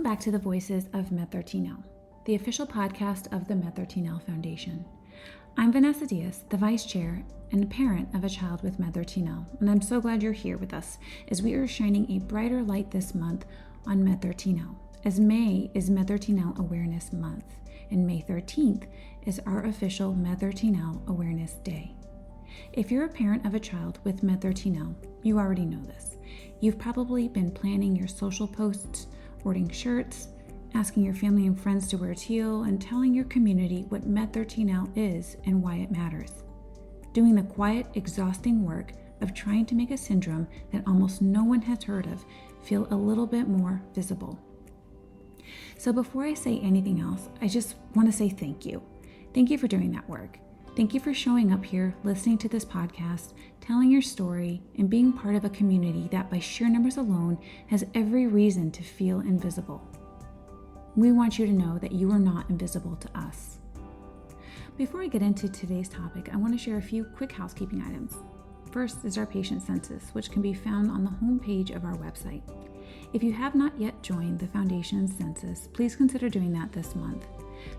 back to the Voices of MED13L, the official podcast of the MED13L Foundation. I'm Vanessa Dias, the Vice Chair and a parent of a child with MED13L, and I'm so glad you're here with us as we are shining a brighter light this month on MED13L, as May is MED13L Awareness Month, and May 13th is our official MED13L Awareness Day. If you're a parent of a child with MED13L, you already know this. You've probably been planning your social posts, ordering shirts, asking your family and friends to wear teal, and telling your community what MED13L is and why it matters. Doing the quiet, exhausting work of trying to make a syndrome that almost no one has heard of feel a little bit more visible. So before I say anything else, I just want to say thank you. Thank you for doing that work. Thank you for showing up here, listening to this podcast, telling your story, and being part of a community that by sheer numbers alone has every reason to feel invisible. We want you to know that you are not invisible to us. Before I get into today's topic, I want to share a few quick housekeeping items. First is our patient census, which can be found on the homepage of our website. If you have not yet joined the Foundation's census, please consider doing that this month.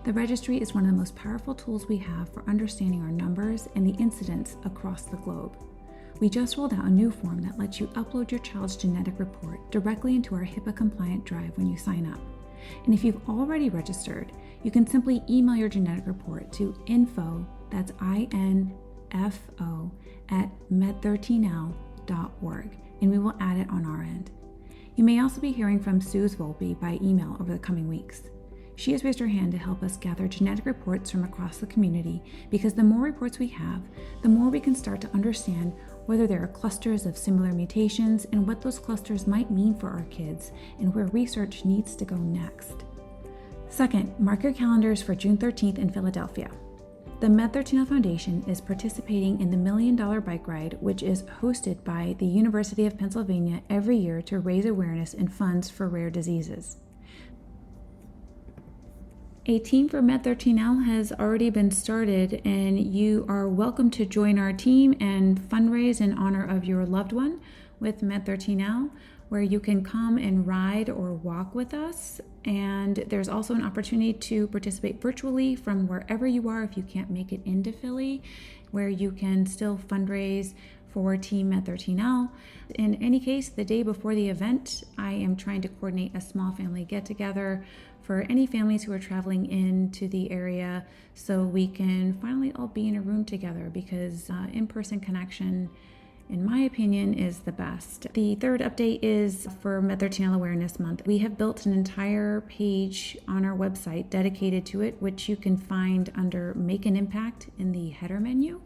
The registry is one of the most powerful tools we have for understanding our numbers and the incidents across the globe. We just rolled out a new form that lets you upload your child's genetic report directly into our HIPAA-compliant drive when you sign up. And if you've already registered, you can simply email your genetic report to info, that's INFO, at med13l.org, and we will add it on our end. You may also be hearing from Suze Volpe by email over the coming weeks. She has raised her hand to help us gather genetic reports from across the community because the more reports we have, the more we can start to understand whether there are clusters of similar mutations and what those clusters might mean for our kids and where research needs to go next. Second, mark your calendars for June 13th in Philadelphia. The MED13L Foundation is participating in the $1 Million Bike Ride, which is hosted by the University of Pennsylvania every year to raise awareness and funds for rare diseases. A team for MED13L has already been started, and you are welcome to join our team and fundraise in honor of your loved one with MED13L, where you can come and ride or walk with us. And there's also an opportunity to participate virtually from wherever you are if you can't make it into Philly, where you can still fundraise for Team MED13L. In any case, the day before the event, I am trying to coordinate a small family get-together for any families who are traveling into the area so we can finally all be in a room together, because in-person connection, in my opinion, is the best. The third update is for MED13L Awareness Month. We have built an entire page on our website dedicated to it, which you can find under Make an Impact in the header menu.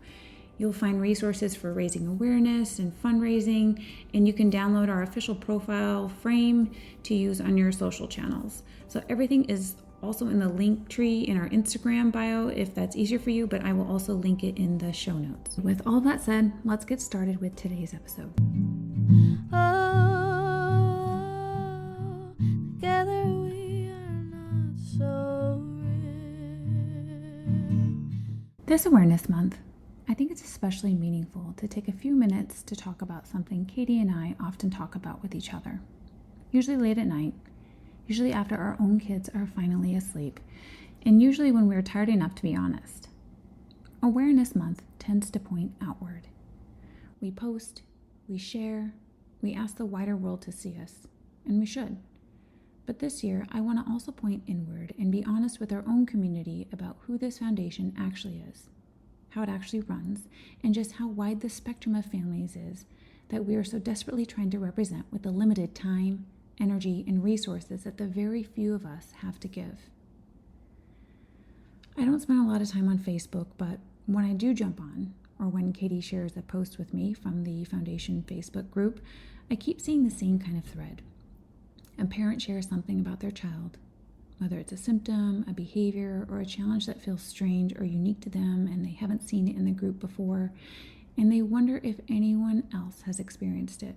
You'll find resources for raising awareness and fundraising, and you can download our official profile frame to use on your social channels. So everything is also in the link tree in our Instagram bio if that's easier for you, but I will also link it in the show notes. With all that said, let's get started with today's episode. Oh, together we are not so real. This Awareness Month, I think it's especially meaningful to take a few minutes to talk about something Katie and I often talk about with each other, usually late at night, usually after our own kids are finally asleep, and usually when we're tired enough to be honest. Awareness Month tends to point outward. We post, we share, we ask the wider world to see us, and we should. But this year, I want to also point inward and be honest with our own community about who this foundation actually is, how it actually runs, and just how wide the spectrum of families is that we are so desperately trying to represent with the limited time, energy, and resources that the very few of us have to give. I don't spend a lot of time on Facebook, but when I do jump on, or when Katie shares a post with me from the Foundation Facebook group, I keep seeing the same kind of thread. A parent shares something about their child, whether it's a symptom, a behavior, or a challenge that feels strange or unique to them and they haven't seen it in the group before, and they wonder if anyone else has experienced it.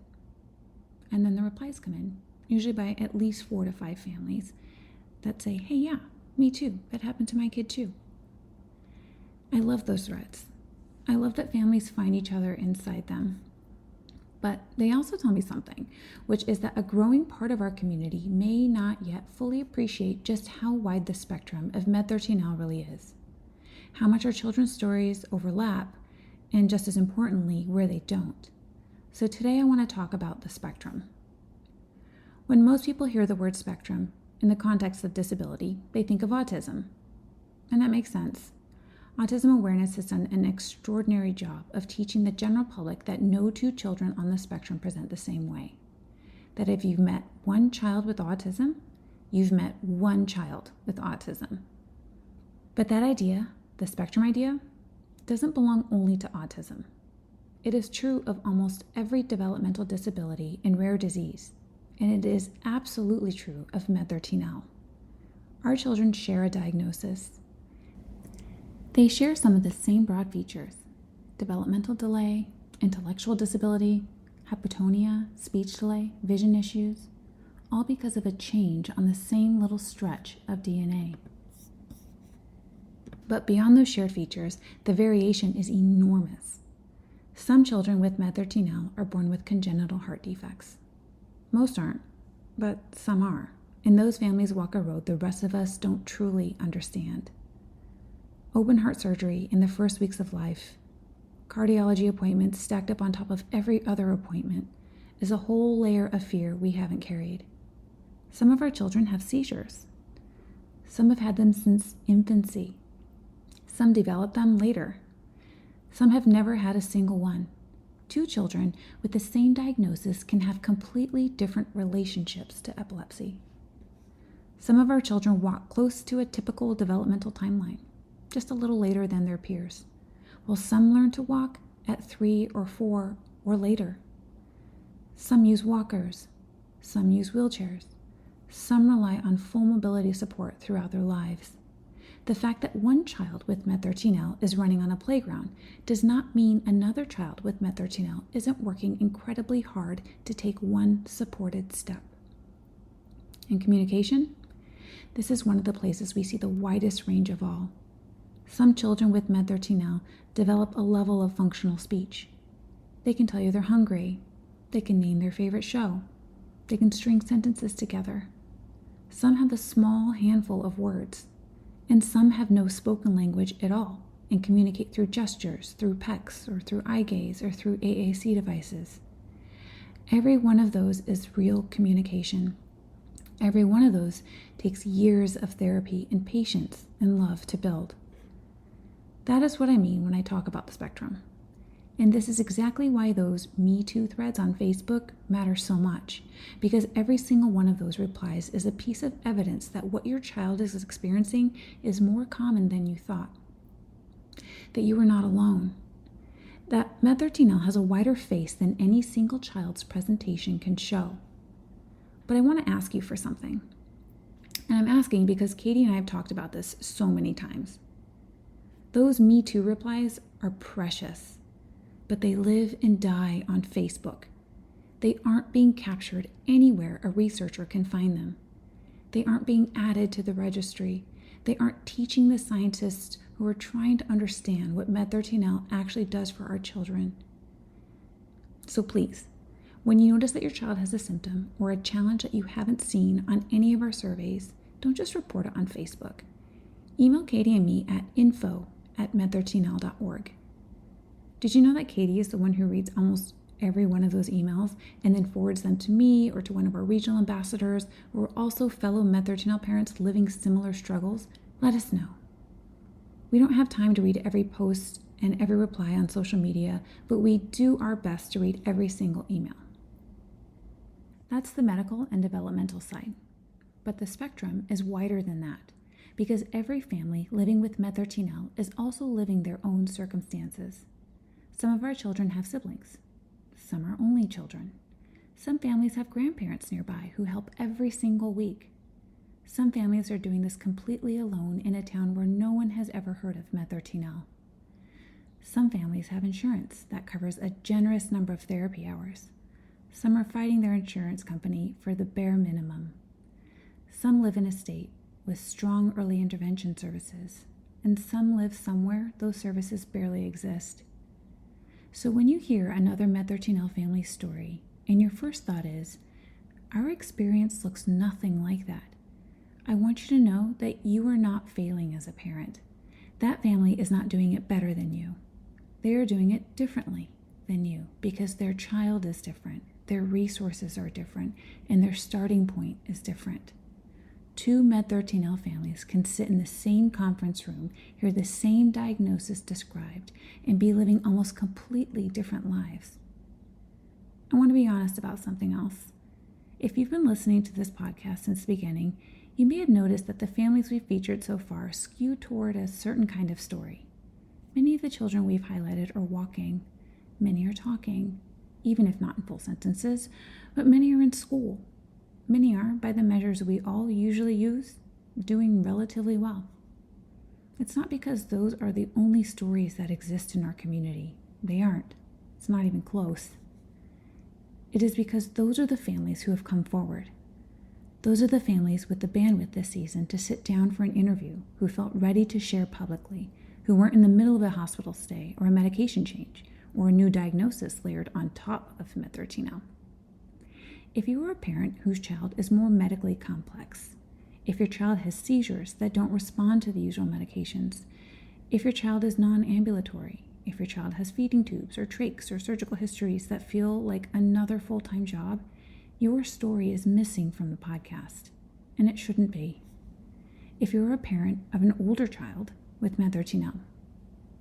And then the replies come in, usually by at least 4 to 5 families, that say, hey, yeah, me too, that happened to my kid too. I love those threads. I love that families find each other inside them. But they also tell me something, which is that a growing part of our community may not yet fully appreciate just how wide the spectrum of MED13L really is, how much our children's stories overlap, and just as importantly, where they don't. So today I want to talk about the spectrum. When most people hear the word spectrum in the context of disability, they think of autism. And that makes sense. Autism Awareness has done an extraordinary job of teaching the general public that no two children on the spectrum present the same way. That if you've met one child with autism, you've met one child with autism. But that idea, the spectrum idea, doesn't belong only to autism. It is true of almost every developmental disability and rare disease, and it is absolutely true of MED13L. Our children share a diagnosis. They share some of the same broad features: developmental delay, intellectual disability, hypotonia, speech delay, vision issues, all because of a change on the same little stretch of DNA. But beyond those shared features, the variation is enormous. Some children with MED13L are born with congenital heart defects. Most aren't, but some are, and those families walk a road the rest of us don't truly understand. Open heart surgery in the first weeks of life, cardiology appointments stacked up on top of every other appointment, is a whole layer of fear we haven't carried. Some of our children have seizures. Some have had them since infancy. Some develop them later. Some have never had a single one. Two children with the same diagnosis can have completely different relationships to epilepsy. Some of our children walk close to a typical developmental timeline, just a little later than their peers, while some learn to walk at 3 or 4 or later. Some use walkers, some use wheelchairs, some rely on full mobility support throughout their lives. The fact that one child with MED13L is running on a playground does not mean another child with MED13L isn't working incredibly hard to take one supported step. In communication, this is one of the places we see the widest range of all. Some children with MED13L develop a level of functional speech. They can tell you they're hungry. They can name their favorite show. They can string sentences together. Some have a small handful of words, and some have no spoken language at all and communicate through gestures, through PECs, or through eye gaze, or through AAC devices. Every one of those is real communication. Every one of those takes years of therapy and patience and love to build. That is what I mean when I talk about the spectrum. And this is exactly why those Me Too threads on Facebook matter so much, because every single one of those replies is a piece of evidence that what your child is experiencing is more common than you thought, that you are not alone, that MED13L has a wider face than any single child's presentation can show. But I want to ask you for something. And I'm asking because Katie and I have talked about this so many times. Those Me Too replies are precious, but they live and die on Facebook. They aren't being captured anywhere a researcher can find them. They aren't being added to the registry. They aren't teaching the scientists who are trying to understand what MED13L actually does for our children. So please, when you notice that your child has a symptom or a challenge that you haven't seen on any of our surveys, don't just report it on Facebook. Email Katie and me at info@med13l.org. Did you know that Katie is the one who reads almost every one of those emails and then forwards them to me or to one of our regional ambassadors who are also fellow MED13L parents living similar struggles? Let us know. We don't have time to read every post and every reply on social media, but we do our best to read every single email. That's the medical and developmental side. But the spectrum is wider than that, because every family living with MED13L is also living their own circumstances. Some of our children have siblings. Some are only children. Some families have grandparents nearby who help every single week. Some families are doing this completely alone in a town where no one has ever heard of MED13L. Some families have insurance that covers a generous number of therapy hours. Some are fighting their insurance company for the bare minimum. Some live in a state with strong early intervention services, and some live somewhere those services barely exist. So when you hear another MED13L family story, and your first thought is, our experience looks nothing like that, I want you to know that you are not failing as a parent. That family is not doing it better than you. They are doing it differently than you because their child is different, their resources are different, and their starting point is different. Two MED13L families can sit in the same conference room, hear the same diagnosis described, and be living almost completely different lives. I want to be honest about something else. If you've been listening to this podcast since the beginning, you may have noticed that the families we've featured so far skew toward a certain kind of story. Many of the children we've highlighted are walking, many are talking, even if not in full sentences, but many are in school. Many are, by the measures we all usually use, doing relatively well. It's not because those are the only stories that exist in our community. They aren't. It's not even close. It is because those are the families who have come forward. Those are the families with the bandwidth this season to sit down for an interview, who felt ready to share publicly, who weren't in the middle of a hospital stay or a medication change or a new diagnosis layered on top of MED13L. If you are a parent whose child is more medically complex, if your child has seizures that don't respond to the usual medications, if your child is non-ambulatory, if your child has feeding tubes or trachs or surgical histories that feel like another full-time job, your story is missing from the podcast, and it shouldn't be. If you're a parent of an older child with MED13L,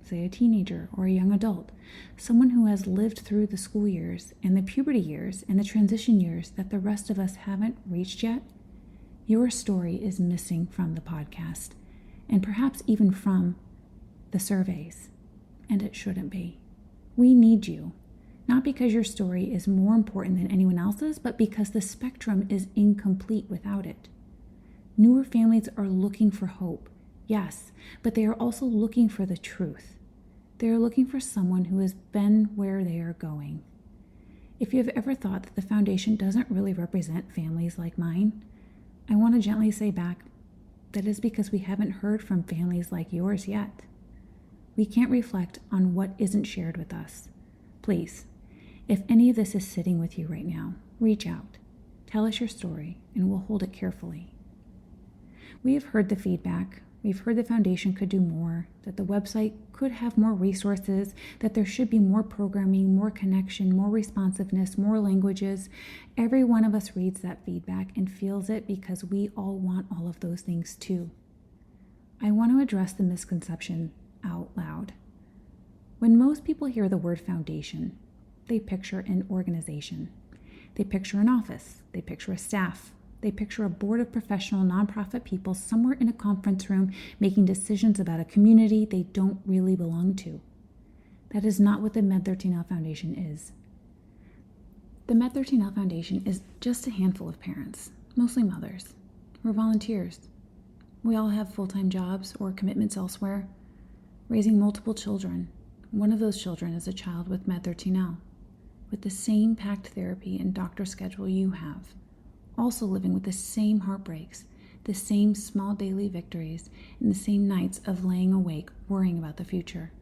say a teenager or a young adult, someone who has lived through the school years and the puberty years and the transition years that the rest of us haven't reached yet, your story is missing from the podcast, and perhaps even from the surveys, and it shouldn't be. We need you, not because your story is more important than anyone else's, but because the spectrum is incomplete without it. Newer families are looking for hope, yes, but they are also looking for the truth. They are looking for someone who has been where they are going. If you have ever thought that the foundation doesn't really represent families like mine, I want to gently say back, that is because we haven't heard from families like yours yet. We can't reflect on what isn't shared with us. Please, if any of this is sitting with you right now, reach out. Tell us your story, and we'll hold it carefully. We have heard the feedback. We've heard the foundation could do more, that the website could have more resources, that there should be more programming, more connection, more responsiveness, more languages. Every one of us reads that feedback and feels it because we all want all of those things too. I want to address the misconception out loud. When most people hear the word foundation, they picture an organization. They picture an office. They picture a staff. They picture a board of professional nonprofit people somewhere in a conference room making decisions about a community they don't really belong to. That is not what the MED13L Foundation is. The MED13L Foundation is just a handful of parents, mostly mothers. We're volunteers. We all have full-time jobs or commitments elsewhere, raising multiple children. One of those children is a child with MED13L, with the same packed therapy and doctor schedule you have. Also living with the same heartbreaks, the same small daily victories, and the same nights of laying awake worrying about the future.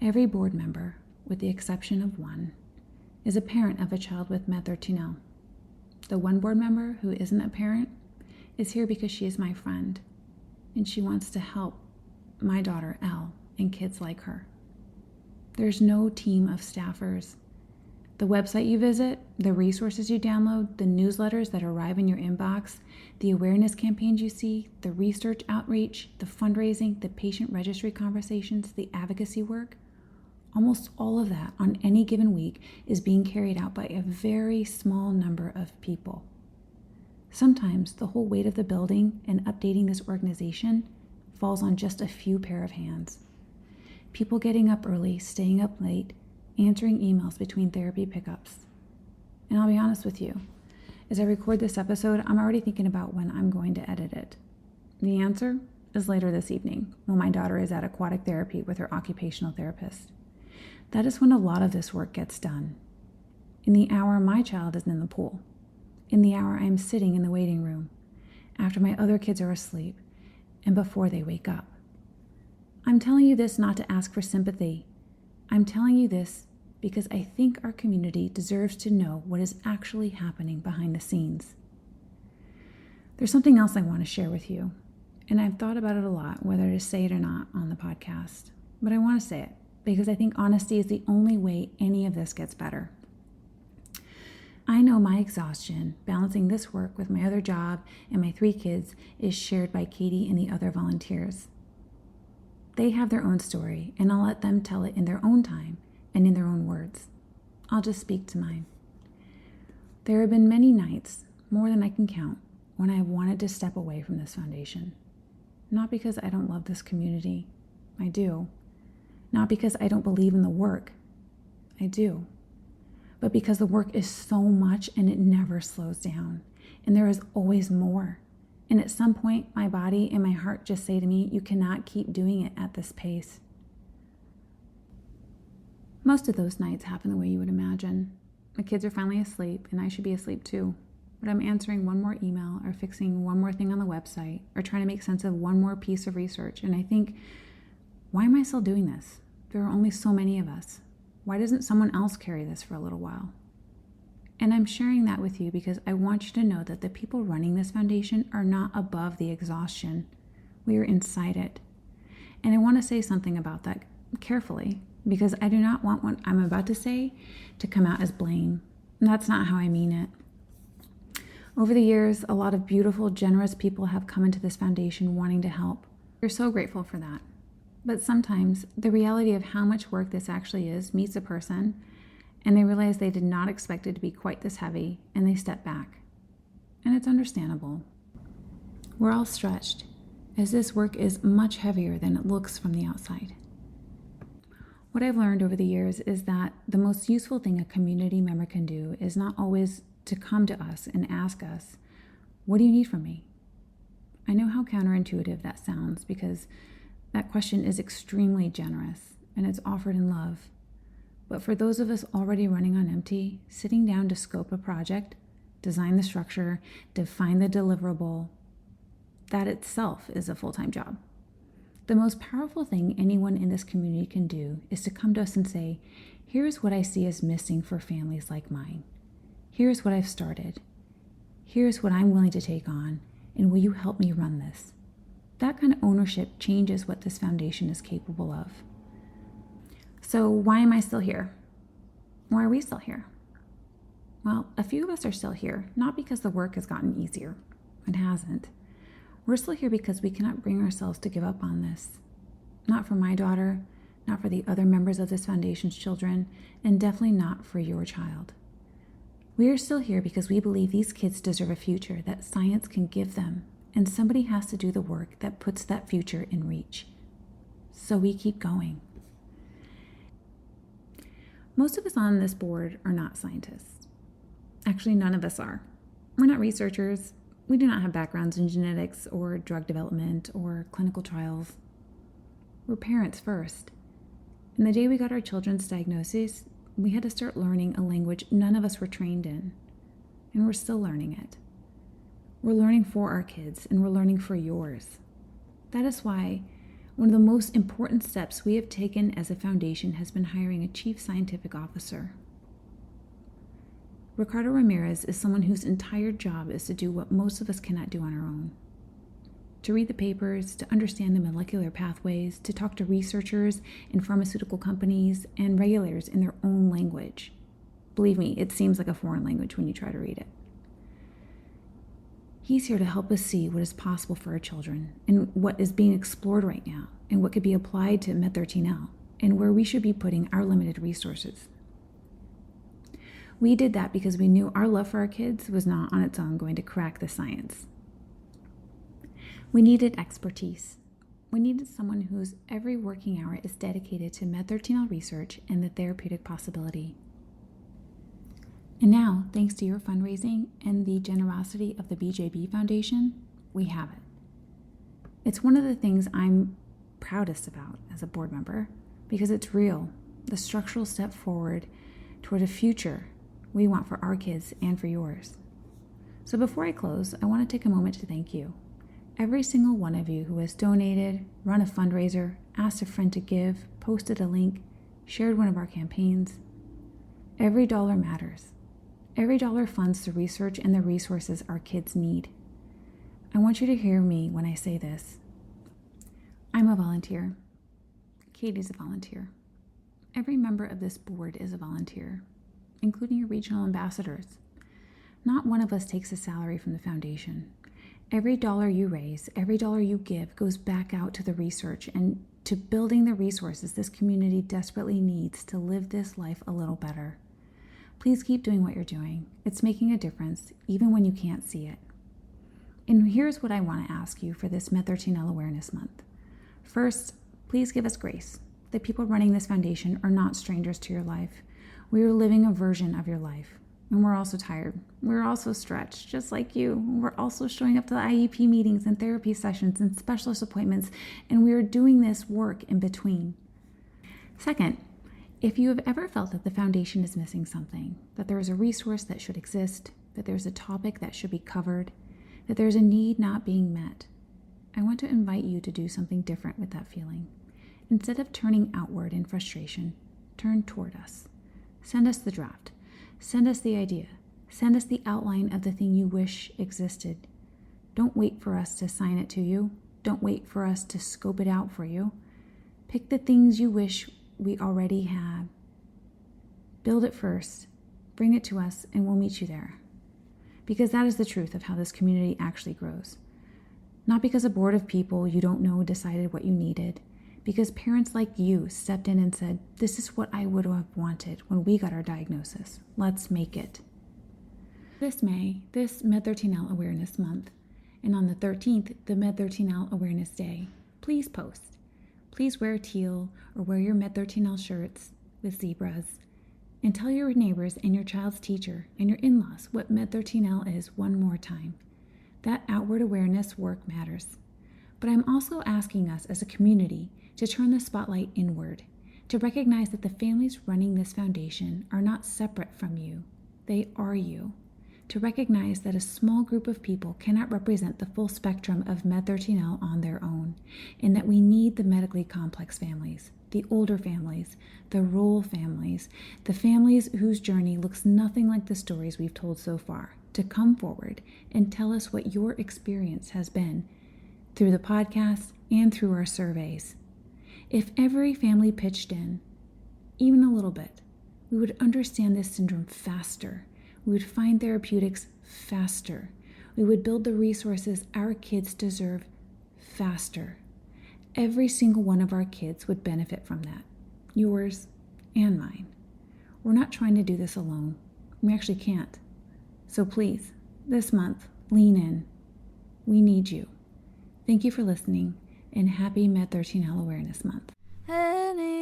Every board member, with the exception of one, is a parent of a child with MED13L. The one board member who isn't a parent is here because she is my friend, and she wants to help my daughter, Elle, and kids like her. There's no team of staffers. The website you visit, the resources you download, the newsletters that arrive in your inbox, the awareness campaigns you see, the research outreach, the fundraising, the patient registry conversations, the advocacy work, almost all of that on any given week is being carried out by a very small number of people. Sometimes the whole weight of the building and updating this organization falls on just a few pair of hands. People getting up early, staying up late, answering emails between therapy pickups. And I'll be honest with you, as I record this episode, I'm already thinking about when I'm going to edit it. The answer is later this evening, when my daughter is at aquatic therapy with her occupational therapist. That is when a lot of this work gets done. In the hour my child is in the pool, in the hour I'm sitting in the waiting room, after my other kids are asleep, and before they wake up. I'm telling you this not to ask for sympathy, I'm telling you this because I think our community deserves to know what is actually happening behind the scenes. There's something else I want to share with you, and I've thought about it a lot, whether to say it or not on the podcast, but I want to say it because I think honesty is the only way any of this gets better. I know my exhaustion balancing this work with my other job and my 3 kids is shared by Katie and the other volunteers. They have their own story, and I'll let them tell it in their own time and in their own words. I'll just speak to mine. There have been many nights, more than I can count, when I wanted to step away from this foundation. Not because I don't love this community. I do. Not because I don't believe in the work. I do. But because the work is so much and it never slows down. And there is always more. And at some point, my body and my heart just say to me, you cannot keep doing it at this pace. Most of those nights happen the way you would imagine. My kids are finally asleep, and I should be asleep too. But I'm answering one more email or fixing one more thing on the website or trying to make sense of one more piece of research. And I think, why am I still doing this? There are only so many of us. Why doesn't someone else carry this for a little while? And I'm sharing that with you because I want you to know that the people running this foundation are not above the exhaustion. We are inside it. And I want to say something about that carefully because I do not want what I'm about to say to come out as blame. And that's not how I mean it. Over the years, a lot of beautiful, generous people have come into this foundation wanting to help. We're so grateful for that. But sometimes the reality of how much work this actually is meets a person, and they realize they did not expect it to be quite this heavy, and they step back. And it's understandable. We're all stretched, as this work is much heavier than it looks from the outside. What I've learned over the years is that the most useful thing a community member can do is not always to come to us and ask us, what do you need from me? I know how counterintuitive that sounds because that question is extremely generous and it's offered in love. But for those of us already running on empty, sitting down to scope a project, design the structure, define the deliverable, that itself is a full-time job. The most powerful thing anyone in this community can do is to come to us and say, here's what I see as missing for families like mine. Here's what I've started. Here's what I'm willing to take on, and will you help me run this? That kind of ownership changes what this foundation is capable of. So why am I still here? Why are we still here? Well, a few of us are still here, not because the work has gotten easier. It hasn't. We're still here because we cannot bring ourselves to give up on this. Not for my daughter, not for the other members of this foundation's children, and definitely not for your child. We are still here because we believe these kids deserve a future that science can give them, and somebody has to do the work that puts that future in reach. So we keep going. Most of us on this board are not scientists. Actually, none of us are. We're not researchers. We do not have backgrounds in genetics or drug development or clinical trials. We're parents first. And the day we got our children's diagnosis, we had to start learning a language none of us were trained in. And we're still learning it. We're learning for our kids, and we're learning for yours. That is why one of the most important steps we have taken as a foundation has been hiring a chief scientific officer. Ricardo Ramirez is someone whose entire job is to do what most of us cannot do on our own. To read the papers, to understand the molecular pathways, to talk to researchers and pharmaceutical companies and regulators in their own language. Believe me, it seems like a foreign language when you try to read it. He's here to help us see what is possible for our children and what is being explored right now and what could be applied to MED13L and where we should be putting our limited resources. We did that because we knew our love for our kids was not on its own going to crack the science. We needed expertise. We needed someone whose every working hour is dedicated to MED13L research and the therapeutic possibility. And now, thanks to your fundraising and the generosity of the BJB Foundation, we have it. It's one of the things I'm proudest about as a board member because it's real, the structural step forward toward a future we want for our kids and for yours. So before I close, I want to take a moment to thank you. Every single one of you who has donated, run a fundraiser, asked a friend to give, posted a link, shared one of our campaigns. Every dollar matters. Every dollar funds the research and the resources our kids need. I want you to hear me when I say this. I'm a volunteer. Katie's a volunteer. Every member of this board is a volunteer, including your regional ambassadors. Not one of us takes a salary from the foundation. Every dollar you raise, every dollar you give goes back out to the research and to building the resources this community desperately needs to live this life a little better. Please keep doing what you're doing. It's making a difference, even when you can't see it. And here's what I want to ask you for this MED13L Awareness Month. First, please give us grace. The people running this foundation are not strangers to your life. We are living a version of your life. And we're also tired. We're also stretched, just like you. We're also showing up to the IEP meetings and therapy sessions and specialist appointments, and we are doing this work in between. Second, if you have ever felt that the foundation is missing something, that there is a resource that should exist, that there's a topic that should be covered, that there's a need not being met, I want to invite you to do something different with that feeling. Instead of turning outward in frustration, turn toward us. Send us the draft. Send us the idea. Send us the outline of the thing you wish existed. Don't wait for us to sign it to you. Don't wait for us to scope it out for you. Pick the things you wish we already had. Build it first. Bring it to us, and we'll meet you there. Because that is the truth of how this community actually grows. Not because a board of people you don't know decided what you needed. Because parents like you stepped in and said, this is what I would have wanted when we got our diagnosis. Let's make it. This May, this MED13L Awareness Month, and on the 13th, the MED13L Awareness Day, please post. Please wear teal or wear your MED13L shirts with zebras, and tell your neighbors and your child's teacher and your in-laws what MED13L is one more time. That outward awareness work matters. But I'm also asking us as a community to turn the spotlight inward, to recognize that the families running this foundation are not separate from you. They are you. To recognize that a small group of people cannot represent the full spectrum of MED13L on their own, and that we need the medically complex families, the older families, the rural families, the families whose journey looks nothing like the stories we've told so far, to come forward and tell us what your experience has been through the podcast and through our surveys. If every family pitched in, even a little bit, we would understand this syndrome faster. We would find therapeutics faster. We would build the resources our kids deserve faster. Every single one of our kids would benefit from that, yours and mine. We're not trying to do this alone. We actually can't. So please, this month, lean in. We need you. Thank you for listening, and happy MED13L Awareness Month. Any